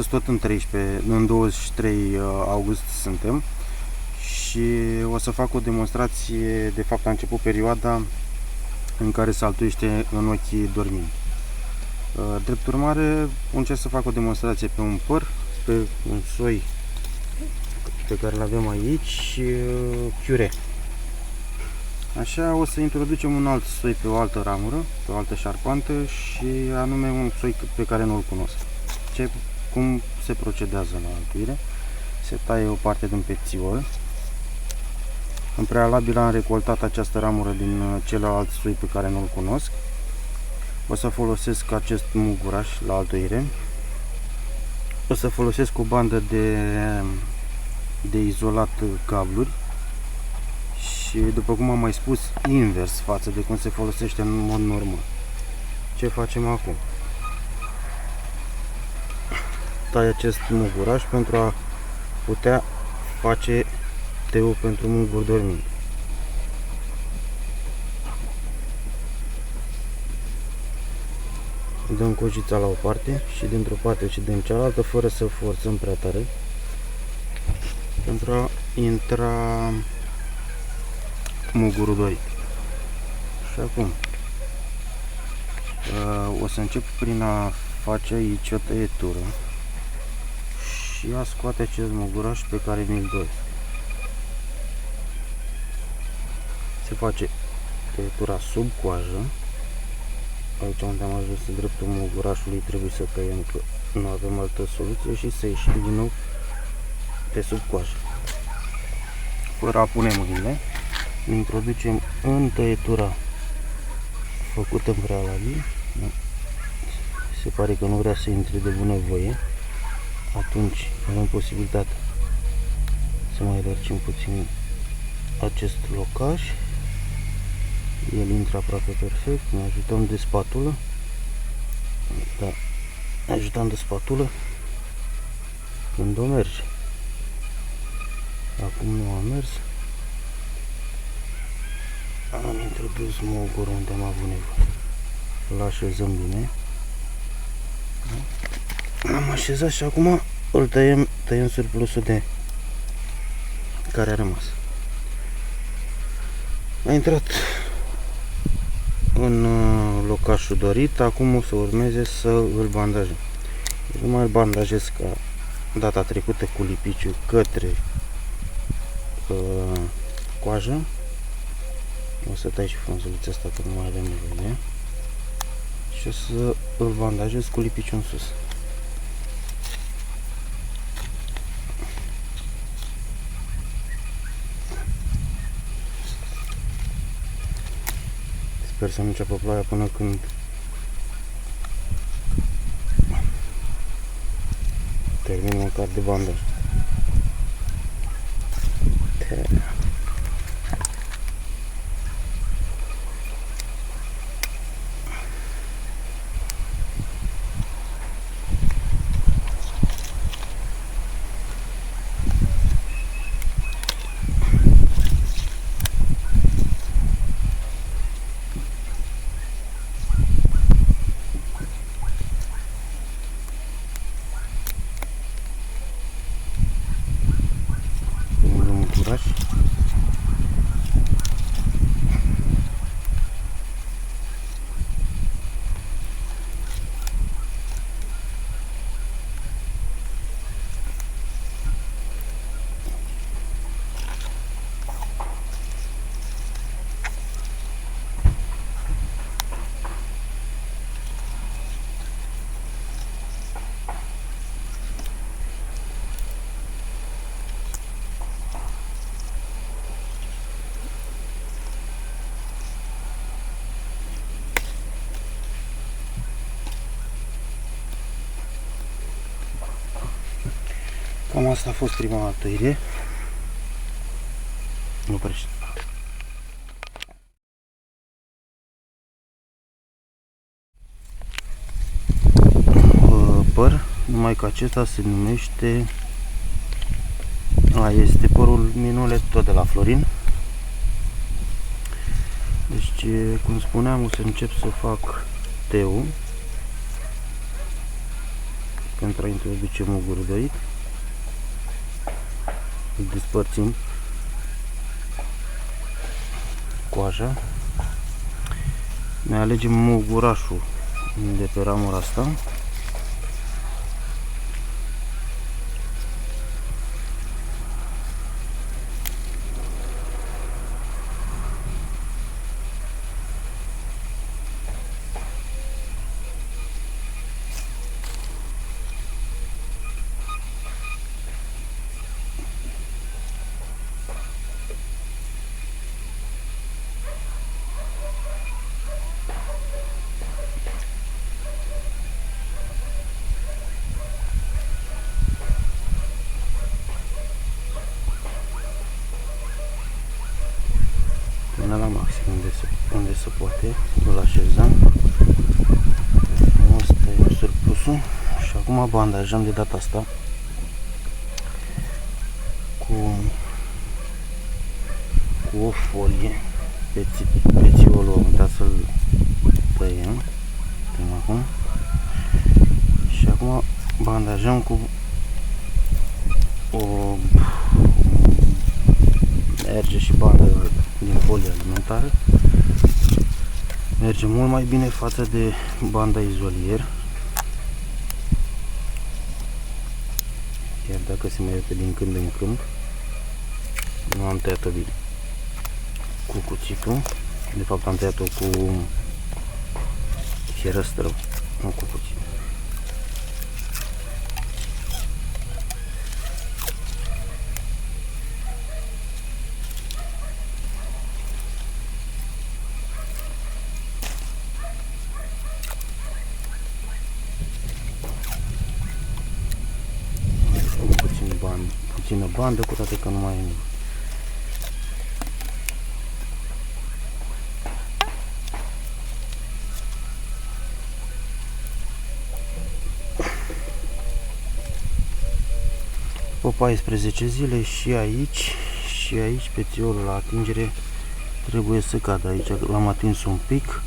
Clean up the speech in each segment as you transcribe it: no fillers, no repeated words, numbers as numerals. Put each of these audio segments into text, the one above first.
Tot în 23 august suntem și o să fac o demonstrație. De fapt a început perioada în care se altuiește în ochii dormind. Drept urmare încerc să fac o demonstrație pe un păr, pe un soi pe care îl avem aici, Cure. Așa o să introducem un alt soi pe o altă ramură, pe o altă șarpantă, și anume un soi pe care nu-l cunosc. Cum se procedează la altuire? Se taie o parte din pețiol. În prealabil am recoltat această ramură din celălalt soi pe care nu-l cunosc. O să folosesc acest muguraș la altuire. O să folosesc o bandă de izolat cabluri și, după cum am mai spus, invers față de cum se folosește în mod normal. Ce facem acum? Tai acest muguraș pentru a putea face teu pentru munguri dormind. Dăm cojița la o parte și dintr-o parte și din cealaltă, fără să forțăm prea tare, pentru a intra mugurul dorit. Și acum o să încep prin a face aici o tăietură și a scoate acest muguraș pe care mi-l doresc. Se face tăietura sub coajă. Aici unde am ajuns în dreptul mugurașului trebuie să tăiem, că nu avem altă soluție, și să ieșim din nou de sub coajă. Fără a pune mâinile, ne introducem în tăietura făcută în prealabil. Se pare că nu vrea să intre de bunăvoie. Atunci avem posibilitatea să mai lărgim puțin acest locaș. El intră aproape perfect. Ne ajutăm de spatulă. Da, ne ajutăm de spatulă când o merge. Acum nu a mers. Am introdus mugurul unde am avut nevoie. Îl așezăm bine. Am așezat și acum îl tăiem surplusul de care a rămas. A intrat în locașul dorit. Acum o să urmeze să îl bandajăm. Nu mai îl bandajez ca data trecută cu lipiciu către coajă. O să tai și frunzulița asta, că nu mai avem nevoie de ea. Și o să îl bandajez cu lipiciu în sus. Sper să nu înceapă ploaia până când termin măcar de bandaj. Cam asta a fost prima altuire. Nu oprește. Păr, numai că acesta se numește, este părul minule, tot de la Florin. Deci, cum spuneam, o să încep să fac teu. pentru a introduce mugurul de aici. Îl despărțim coaja. Ne alegem mugurașul de pe ramura asta. Până la maxim unde se poate, îl așezăm. Asta e surplusul. Și acum bandajăm de data asta cu o folie. Pețiolul am uitat să-l tăiem până acum. Și acum bandajăm cu o merge și bandă din folie alimentară. Merge mult mai bine față de banda izolier. Chiar dacă se mai iute din când în când. Nu am tăiat-o bine cu cuțitul. De fapt am tăiat-o cu fierăstrău, nu cu cuțit. Puțină bandă, cu toate că nu mai e nimic. După 14 zile și aici pețiolul la atingere trebuie să cadă. Aici l-am atins un pic.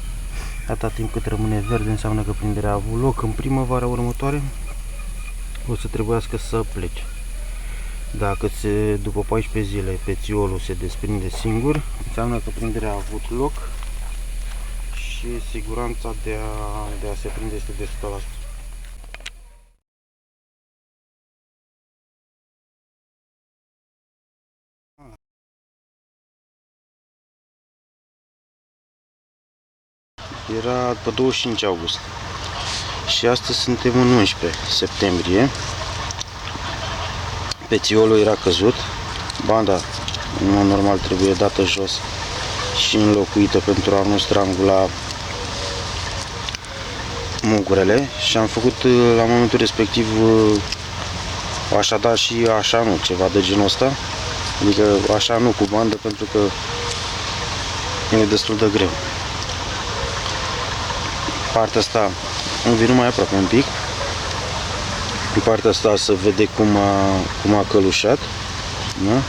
Atâta timp cât rămâne verde înseamnă că prinderea a avut loc. În primăvara următoare o să trebuiască să plece. Dacă după 14 zile pețiolul se desprinde singur, înseamnă că prinderea a avut loc și siguranța de a se prinde este de 100%. Era pe 25 august și astăzi suntem în 11 septembrie. Pețiolul era căzut, banda în mod normal trebuie dată jos și înlocuită pentru a nu strangula mugurele și am făcut la momentul respectiv așa da și așa nu, ceva de genul ăsta, adică așa nu cu bandă pentru că e destul de greu. Partea asta îmi vine mai aproape un pic. În partea asta se vede cum a călușat. Da?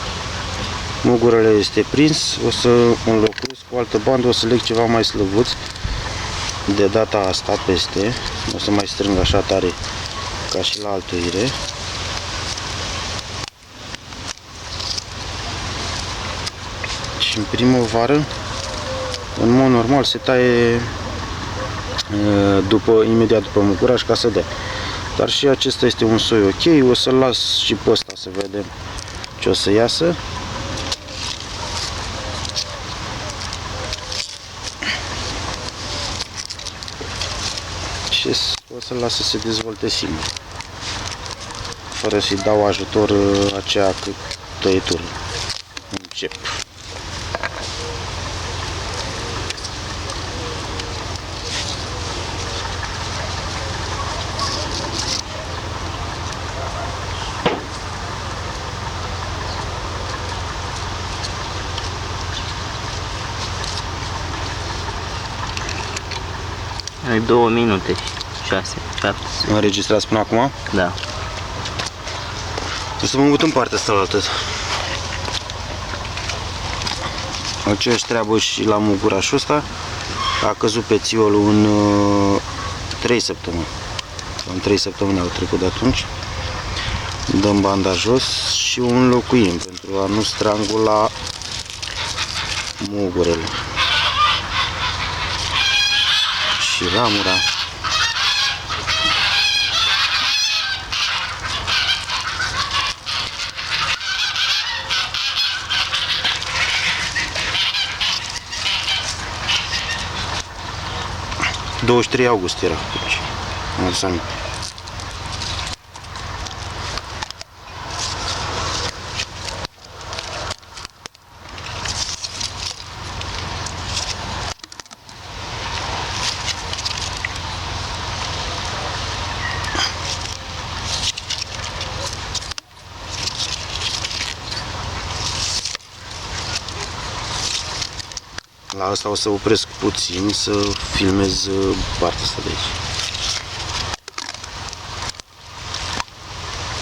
Mugurele este prins. O să înlocuiesc cu altă bandă, o să leg ceva mai slăbuț de data asta peste. O să mai strâng așa tare ca și la altuire. Și în primăvară, în mod normal, se taie imediat după muguraș ca să dea. Dar și acesta este un soi ok. O să-l las și pe ăsta să vedem ce o să iasă. Și o să-l las să se dezvolte singur, fără să-i dau ajutor aceea tăietură. Încep. Ai 2 minute, 6, 7. Înregistrați până acum? Da. O să mă mut în partea asta la atât. Aceeași treabă și la mugurașul ăsta. A căzut pețiolul în 3 săptămâni. Cam 3 săptămâni au trecut de atunci. Dăm banda jos și o înlocuim pentru a nu strangula mugurele și ramura. – 23 august era atunci, în La asta o să opresc puțin să filmez partea asta de aici.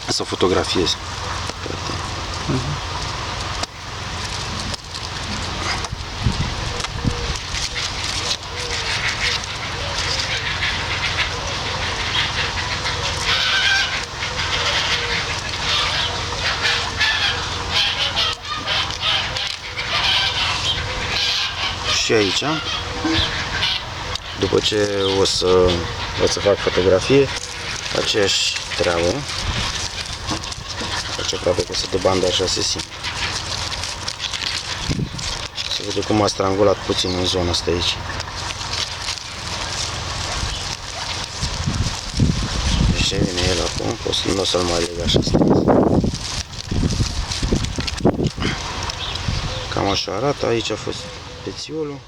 Să fotografiez. Și aici, după ce o să fac fotografie, aceeași treabă, face aproape că se dă banda așa se simte. Se vede cum a strangulat puțin în zona asta aici. Deci ce vine el acum, nu o să-l mai leg așa strâns. Cam așa arată, aici a fost pețiolul.